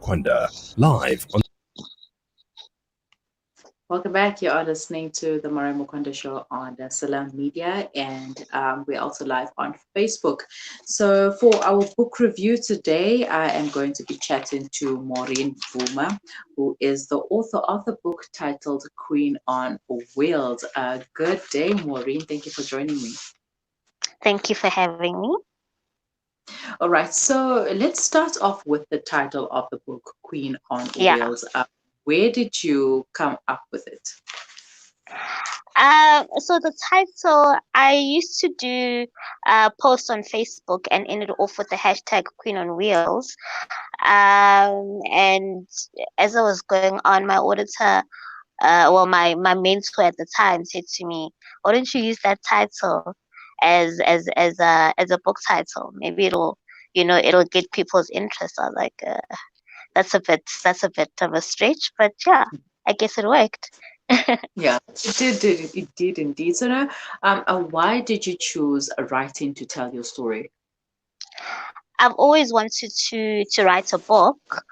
Kwanda, live on. Welcome back. You are listening to the Maureen Bvuma show on the Salam Media, and we're also live on Facebook. So, for our book review today, I am going to be chatting to Maureen Bvuma, who is the author of the book titled Queen on Wheels. Good day, Maureen. Thank you for joining me. Thank you for having me. All right, so let's start off with the title of the book, Queen on Yeah. Wheels. Where did you come up with it? So the title, I used to do posts on Facebook and ended off with the hashtag Queen on Wheels. And as I was going on, my auditor, my mentor at the time said to me, "Why don't you use that title as a book title? Maybe it'll get people's interest." I was like, that's a bit of a stretch, but yeah, I guess it worked. Yeah, it did indeed. So now, why did you choose writing to tell your story? I've always wanted to write a book,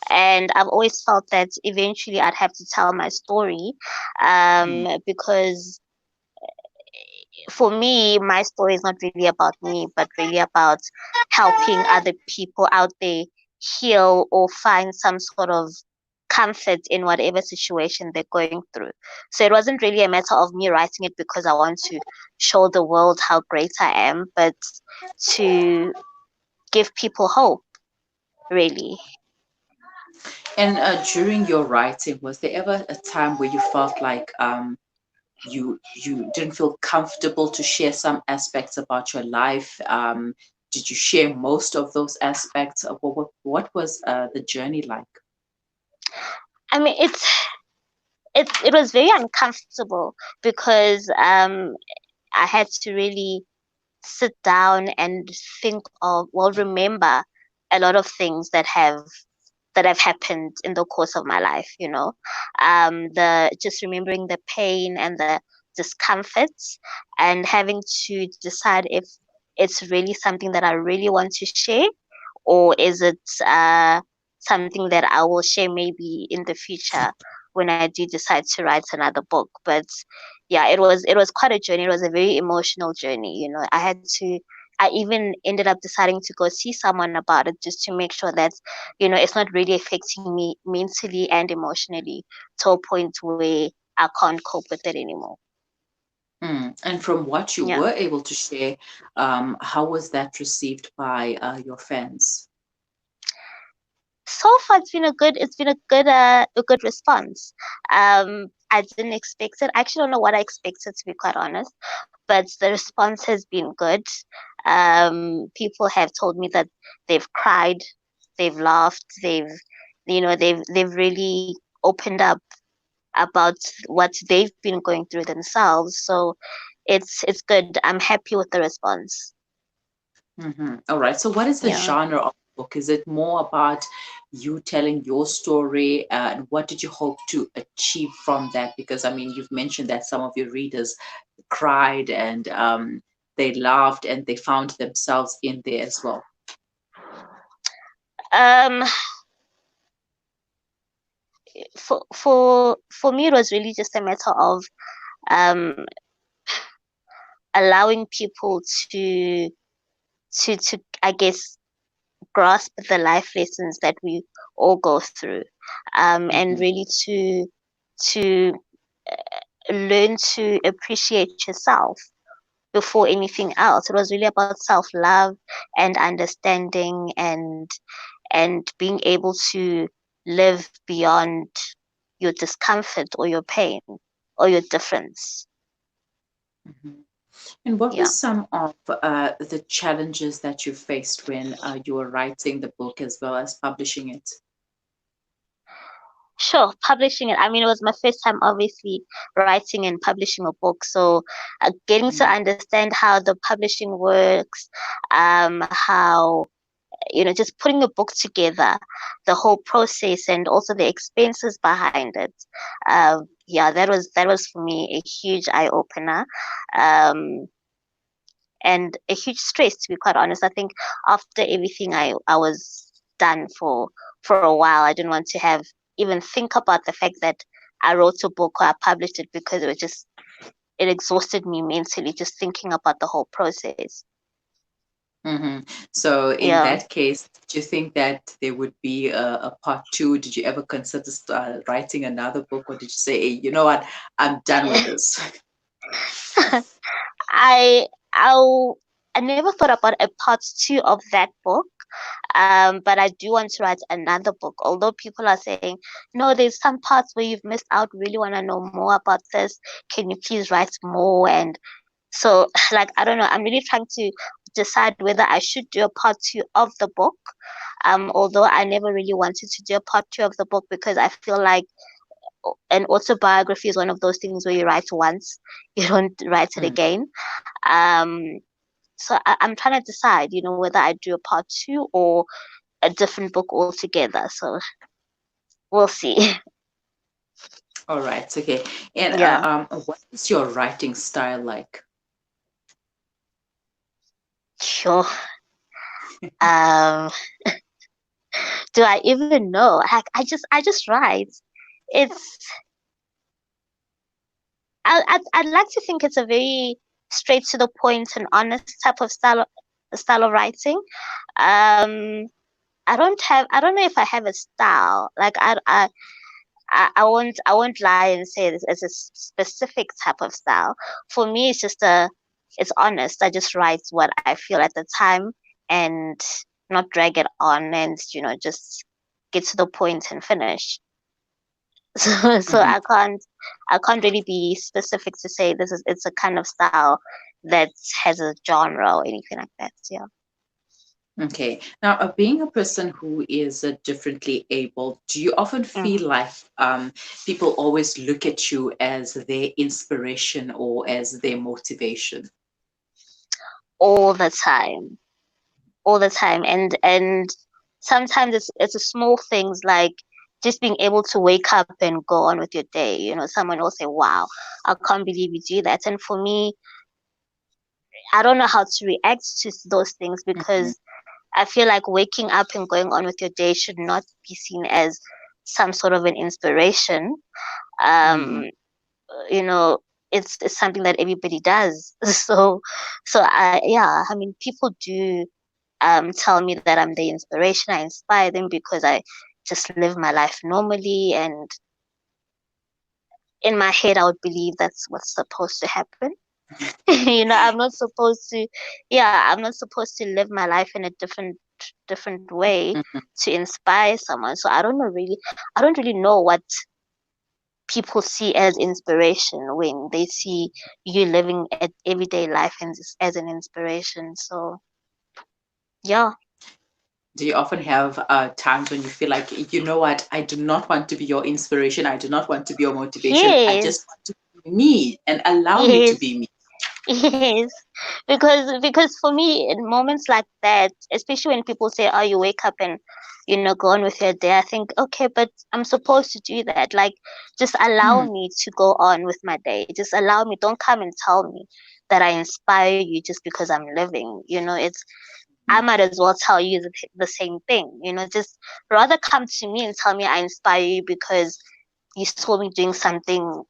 and I've always felt that eventually I'd have to tell my story, Mm, because for me, my story is not really about me, but really about helping other people out there heal or find some sort of comfort in whatever situation they're going through. So it wasn't really a matter of me writing it because I want to show the world how great I am, but to give people hope, really. And during your writing, was there ever a time where you felt like you didn't feel comfortable to share some aspects about your life? Did you share most of those aspects? What was the journey like? I mean, it was very uncomfortable because I had to really sit down and think of, well, remember a lot of things that have happened in the course of my life, the just remembering the pain and the discomforts, and having to decide if it's really something that I really want to share, or is it something that I will share maybe in the future when I do decide to write another book. But yeah, it was quite a journey. It was a very emotional journey. I even ended up deciding to go see someone about it just to make sure that, it's not really affecting me mentally and emotionally to a point where I can't cope with it anymore. And from what you Yeah. were able to share, how was that received by your fans? So far it's been a good response. I didn't expect it. I actually don't know what I expected, to be quite honest, but the response has been good. People have told me that they've cried, they've laughed, they've really opened up about what they've been going through themselves. So it's good. I'm happy with the response. All right. So, what is the Yeah. genre of the book? Is it more about you telling your story? And what did you hope to achieve from that? Because, I mean, you've mentioned that some of your readers cried and they laughed and they found themselves in there as well. Um, for me, it was really just a matter of um allowing people to I guess grasp the life lessons that we all go through, and Hmm. really to learn to appreciate yourself before anything else. It was really about self-love and understanding, and being able to live beyond your discomfort or your pain or your difference. Hmm. And what were Yeah. some of the challenges that you faced when you were writing the book as well as publishing it? Sure, publishing it. I mean, it was my first time, obviously, writing and publishing a book. So, getting to Mm. understand how the publishing works, how, just putting a book together, the whole process, and also the expenses behind it. Yeah, that was for me a huge eye opener, um, and a huge stress, to be quite honest. I think after everything, I was done for a while. I didn't want to have even think about the fact that I wrote a book or I published it, because it exhausted me mentally just thinking about the whole process. So in Yeah. that case, do you think that there would be a part two? Did you ever consider writing another book, or did you say, hey, you know what, I'm done with this? I I never thought about a part two of that book. But I do want to write another book. Although people are saying, no, there's some parts where you've missed out. Really want to know more about this. Can you please write more? And so, like, I don't know. I'm really trying to decide whether I should do a part two of the book. Although I never really wanted to do a part two of the book, because I feel like an autobiography is one of those things where you write once, you don't write it again. So I'm trying to decide, whether I do a part two or a different book altogether. So we'll see. All right, okay. And Yeah. what is your writing style like? Sure. Um, do I even know? I just write. It's I'd like to think it's a very straight to the point and honest type of style of writing. Um, I don't know if I have a style. Like I won't lie and say it's a specific type of style. For me, it's honest. I just write what I feel at the time and not drag it on, and just get to the point and finish. So I can't really be specific to say it's a kind of style that has a genre or anything like that. Yeah. Okay. Now, being a person who is differently able, do you often Mm. feel like people always look at you as their inspiration or as their motivation? All the time. All the time. And sometimes it's a small things, like just being able to wake up and go on with your day. Someone will say, wow, I can't believe you do that. And for me, I don't know how to react to those things, Mhm, because I feel like waking up and going on with your day should not be seen as some sort of an inspiration. mhm, Um, you know, it's something that everybody does. Yeah, I mean, people do tell me that I'm the inspiration. I inspire them because I just live my life normally, and in my head, I would believe that's what's supposed to happen. I'm not supposed to, yeah, I'm not supposed to live my life in a different way mhm. to inspire someone. So I don't really know what people see as inspiration when they see you living at everyday life as an inspiration. So yeah. Do you often have times when you feel like, you know what, I do not want to be your inspiration. I do not want to be your motivation. I Yes. just want to be me and allow me to Yes. be me. Yes, because for me, in moments like that, especially when people say, "Oh, you wake up and go on with your day," I think, okay, but I'm supposed to do that. Like, just allow Mm, me to go on with my day. Just allow me. Don't come and tell me that I inspire you just because I'm living. I mm, might as well tell you the same thing. Just rather come to me and tell me I inspire you because you saw me doing something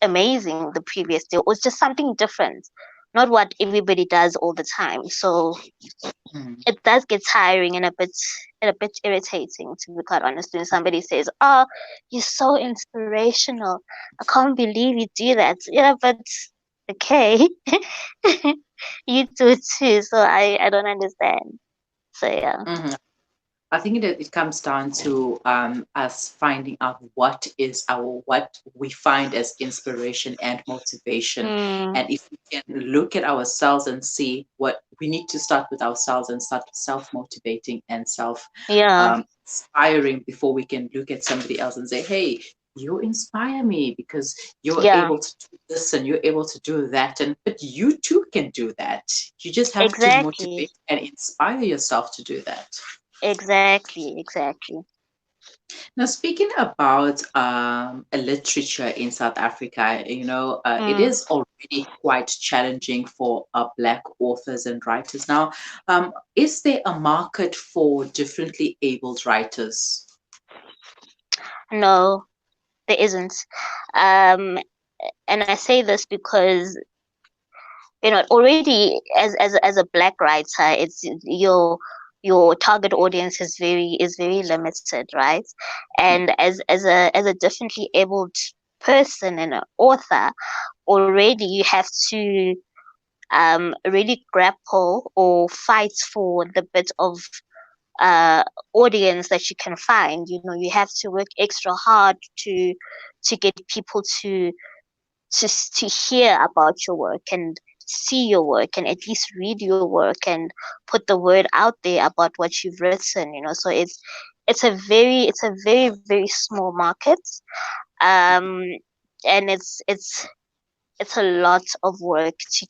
amazing the previous day. It was just something different, not what everybody does all the time. So mm. it does get tiring and a bit irritating, to be quite honest, when somebody says, "Oh, you're so inspirational. I can't believe you do that." Yeah, but okay, you do it too. So I don't understand. So yeah. Mhm. I think it comes down to us finding out what we find as inspiration and motivation. Mm, And if we can look at ourselves and see what we need to start with ourselves and start self-motivating and self yeah. inspiring before we can look at somebody else and say, hey, you inspire me because you're Yeah. able to do this and you're able to do that. And but you too can do that. You just have to Exactly. motivate and inspire yourself to do that. Exactly. Exactly. Now, speaking about a literature in South Africa, it Mm. is already quite challenging for Black authors and writers. Now, is there a market for differently abled writers? No, there isn't. Um, and I say this because already as a Black writer, it's your target audience is very limited, right? And as a differently abled person and an author, already you have to really grapple or fight for the bit of uh, audience that you can find. You have to work extra hard to get people to hear about your work and see your work and at least read your work and put the word out there about what you've written. So it's a very small market, um, and it's a lot of work to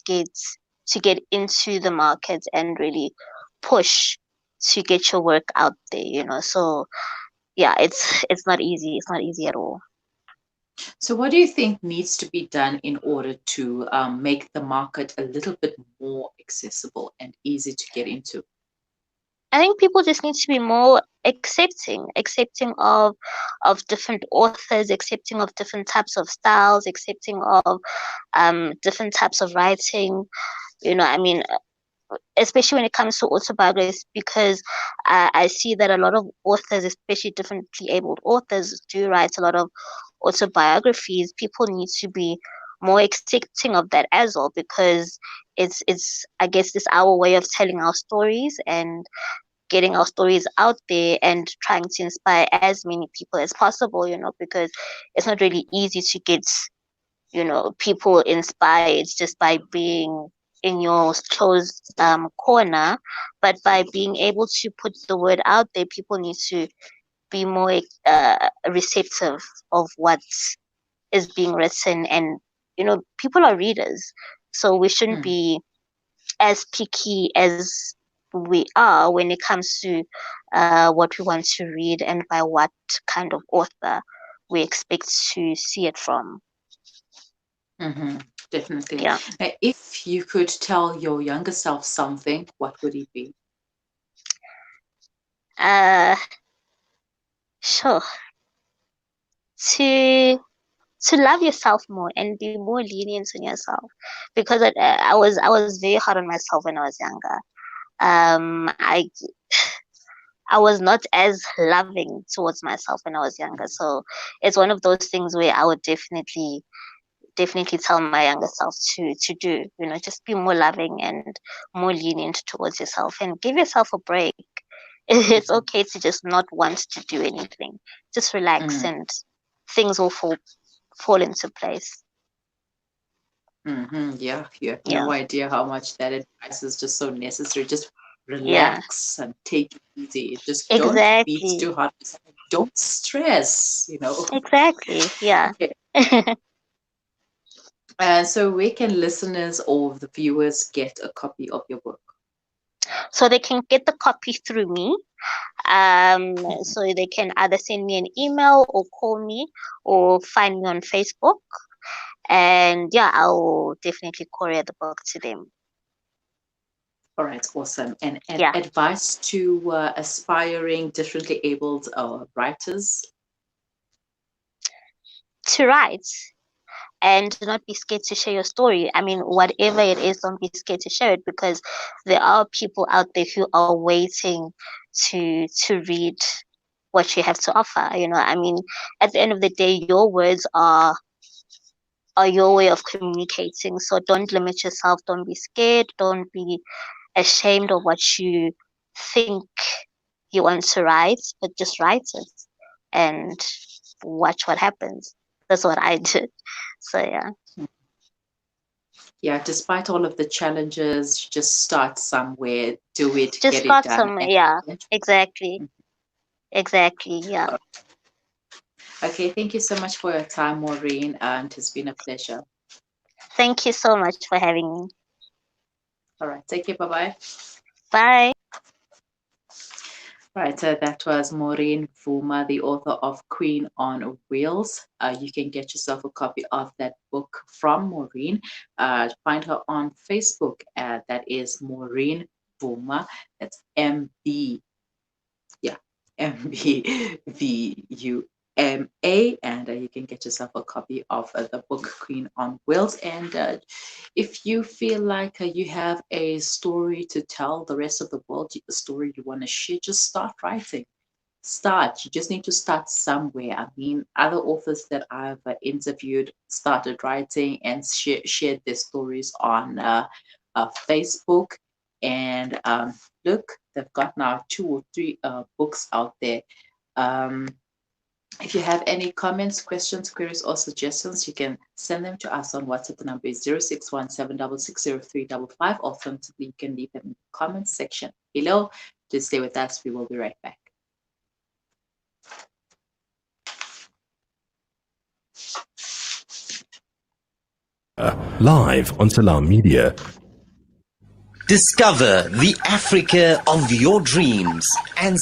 get into the market and really push to get your work out there. So yeah, it's not easy. It's not easy at all. So, what do you think needs to be done in order to make the market a little bit more accessible and easy to get into? I think people just need to be more accepting of different authors, accepting of different types of styles, accepting of different types of writing. I mean, especially when it comes to autobiographies, because I see that a lot of authors, especially differently abled authors, do write a lot of autobiographies. People need to be more accepting of that as well, because it's I guess it's our way of telling our stories and getting our stories out there and trying to inspire as many people as possible, because it's not really easy to get, people inspired just by being in your closed corner, but by being able to put the word out there, people need to be more receptive of what is being written, and people are readers, so we shouldn't Hmm. be as picky as we are when it comes to what we want to read and by what kind of author we expect to see it from. Mm-hmm. Definitely. Yeah. If you could tell your younger self something, what would it be? Uh, sure. To to love yourself more and be more lenient on yourself, because I was very hard on myself when I was younger. I was not as loving towards myself when I was younger. So it's one of those things where I would definitely tell my younger self to do. Just be more loving and more lenient towards yourself and give yourself a break. It's Mm-hmm. okay to just not want to do anything. Just relax Mm-hmm. and things will fall into place. Mm-hmm. Yeah, you have Yeah. no idea how much that advice is just so necessary. Just Yeah. relax and take it easy. Just don't beat Exactly. too hard. Don't stress. Exactly. Yeah. Okay. So where can listeners or the viewers get a copy of your book? So they can get the copy through me. So they can either send me an email or call me or find me on Facebook. And yeah, I will definitely courier the book to them. All right, awesome. And Yeah. advice to aspiring differently abled writers? To write and do not be scared to share your story. I mean, whatever it is, don't be scared to share it, because there are people out there who are waiting to read what you have to offer. I mean, at the end of the day, your words are your way of communicating. So don't limit yourself. Don't be scared. Don't be ashamed of what you think you want to write, but just write it and watch what happens. That's what I did. So yeah, Yeah, despite all of the challenges, just start somewhere, do it, just get it start done. somewhere. And Yeah, exactly, exactly. Yeah. okay, thank you so much for your time, Maureen, and it's been a pleasure. Thank you so much for having me. All right, take care, bye bye. Bye. Right, that was Maureen Bvuma, the author of Queen on Wheels. You can get yourself a copy of that book from Maureen. Find her on Facebook. That is Maureen Bvuma. That's MB, yeah, MBVUMA, and you can get yourself a copy of the book Queen on Wheels. And if you feel like you have a story to tell the rest of the world, a story you want to share, just start writing. You just need to start somewhere. I mean, other authors that I've interviewed started writing and shared their stories on Facebook. And look, they've got now 2 or 3 books out there. Um, if you have any comments, questions, queries, or suggestions, you can send them to us on WhatsApp. The number is 0617660355. Alternatively, you can leave them in the comments section below. Just stay with us. We will be right back. Live on Salam Media. Discover the Africa of your dreams and